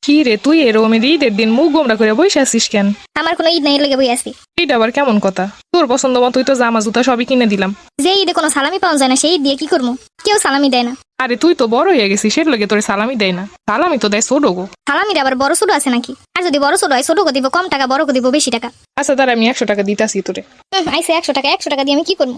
কি রে তুই এরকম ঈদের দিন মুখ গোমরা করে বসে আছিস কেন? আমার কোনো ঈদ নাই, লেগে বই আছি। এইটা আবার কেমন কথা? তোর পছন্দ মতোই তো জামা জুতা সবই কিনে দিলাম। যে ঈদে কোনো সালামি পাওয়া যায় না সেই ঈদ দিয়ে কি করবো? কেউ সালামি দেয় না। আরে তুই তো বড় হয়ে গেছিস, সেটা লাগে তোর সালামি দেয় না। সালামি তো দেয় ছোট গো। সালামির আবার বড় ছোট আছে নাকি? আর যদি বড় ছোট হয়, ছোট দিব কম টাকা, বড় দিব বেশি টাকা। আচ্ছা দাঁড়া, আমি 100 টাকা দিতাছি তোরে। আইসে 100 টাকা দিয়ে আমি কি করবো?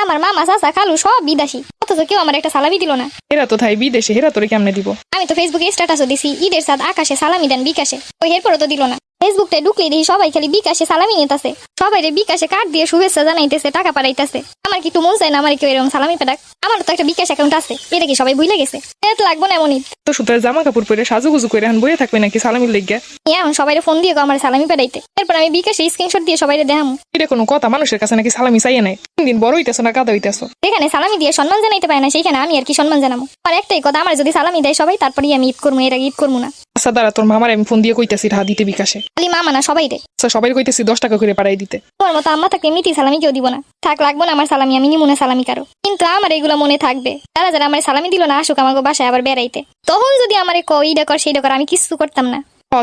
আমার মামা চাচা খালু সব বিদেশি, অথচ কেউ আমার একটা সালামি দিল না। এরা তো থাই বিদেশে, এরা তোরে কেমনে দিব? আমি তো ফেসবুকে স্ট্যাটাসও দিছি ঈদের সাদ আকাশে সালামি দেন বিকাশে, ওই এরপরও তো দিল না। ফেসবুকটাই ঢুকলে দেখি সবাই খালি বিকাশে সালামি নিতেছে, সবাই বিকাশে কার্ড দিয়ে শুভেচ্ছা জানাইতেছে, টাকা পাঠাইতেছে। আমার কি একটু মন চায় না আমার কেউ এরকম সালামি পেটাক? আমার তো একটা বিকাশ অ্যাকাউন্ট আছে, এটা কি সবাই ভুলে গেছে? এত লাগবো না এমন ঈদ। তো সুতার জামা কাপড় পরে সাজুগুজু করে এখন বইয়ে থাকবে নাকি সালামির লেগে? এখন সবাই ফোন দিয়ে আমার সালামি পেটাইতে, এরপর আমি বিকাশে স্ক্রিনশট দিয়ে সবাই দেখাম। এটা কোনো কথা? মানুষের কাছে নাকি সালামি চাইয়ে নাই? দিন বড় হইতেছো না কাদা হইতেছো? যেখানে সালামি দিয়ে সম্মান জানাইতে পারে না সেইখানে আমি আর কি সম্মান জানাবো? আর একটাই কথা, আমার যদি সালামি দেয় সবাই তারপরেই আমি ঈদ করবো, এর আগে ঈদ করবো না। আচ্ছা দাঁড়া, তোর মামার আমি ফোন দিয়ে কইতেছি টাকা দিতে বিকাশে। খালি মামা না, সবাই রে। আচ্ছা সবাই কইতেছি 10 টাকা করে পাঠাই দিতে। তোমার মতো আম্মা থাকলে এমনিতেই সালামি কেউ দিব না। থাক, লাগবো না আমার সালামি, আমি নিমুনা সালামি কারো। কিন্তু আমার এগুলো মনে থাকবে, যারা যারা আমার সালামি দিল না আসুক আমাকে বাসায় আবার বেড়াইতে। তখন যদি আমার এইটা কর সেইটা কর, আমি কিছু করতাম না।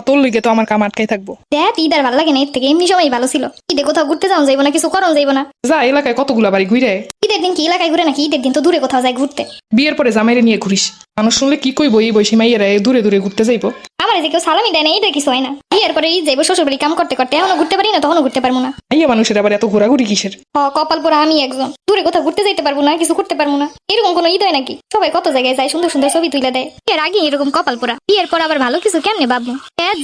তোর লিগে তো আমার কাম আটকাই থাকবো। দেখ ঈদ আর ভালো লাগে না, এর থেকে এমনি সময় ভালো ছিল। ঈদে কোথাও ঘুরতে যাওয়া যাইবো না, কিছু করন যাইবো না। যা, এলাকায় কতগুলা বাড়ি ঘুরে। ঈদের দিন কি এলাকায় ঘুরে নাকি? ঈদের দিন তো দূরে কোথাও যায় ঘুরতে। বিয়ের পরে জামাইরে নিয়ে ঘুরিস, মানুষ শুনলে কি কইবো? এই বয়সী মাইয়েরা দূরে দূরে ঘুরতে যাইবো। আমার যে কেউ সালামি দেয় না, এটা কিছু হয় না। বিয়ের পরে ঈদ যাইবো শ্বশুর বাড়ি কাম করতে করতে, এখনো ঘুরতে পারি না, তখনও ঘুরতে পারবো না। মাইয়া মানুষের আবার এত ঘোরাঘুরি কিসের? কপাল পোড়া আমি একজন, দূরে কোথাও ঘুরতে যাইতে পারবো না, কিছু করতে পারবো না। এরকম কোনো ঈদ হয় নাকি? সবাই কত জায়গায় যায়, সুন্দর সুন্দর ছবি তুলে দেয়। এর আগে এরকম কপাল পোড়া, বিয়ের পর আবার ভালো কিছু কেমনে ভাববো?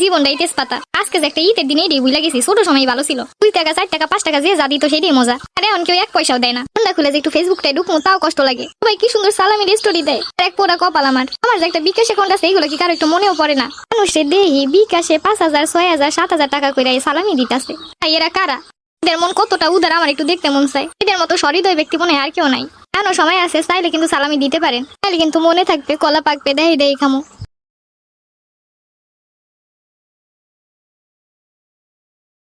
জীবনটাই তেজপাতা। আজকে যে একটা ঈদের দিন এইটাই ভুলে গেছি, ছোট সময় ভালো ছিল। 2 টাকা 4 টাকা 5 টাকা যে যা দিত সেটাই মজা। আর এখন কেউ 1 পয়সাও দেয় না। ঠান্ডা খুলে যে একটু ফেসবুকটাই ঢুকবো তাও কষ্ট লাগে। সবাই কি সুন্দর সালামির স্টোরি দেয়, এক পোড়া কপাল আমার। আমার যে একটা বিকাশ অ্যাকাউন্ট আছে, এইগুলো কি কারো একটু মনেও পড়ে না? মানুষের দেহি বিকাশে 5000 6000 7000 টাকা করে সালামি দিতেছে। এরা কারা? এদের মন কতটা উদার আমার একটু দেখতে মন চায়। এদের মতো সহৃদয় ব্যক্তি মনে আর কেউ নাই। এখনো সময় আছে, চাইলে কিন্তু সালামি দিতে পারেন, চাইলে কিন্তু মনে থাকবে, কলা পাকবে, দেহি দেহি খামো।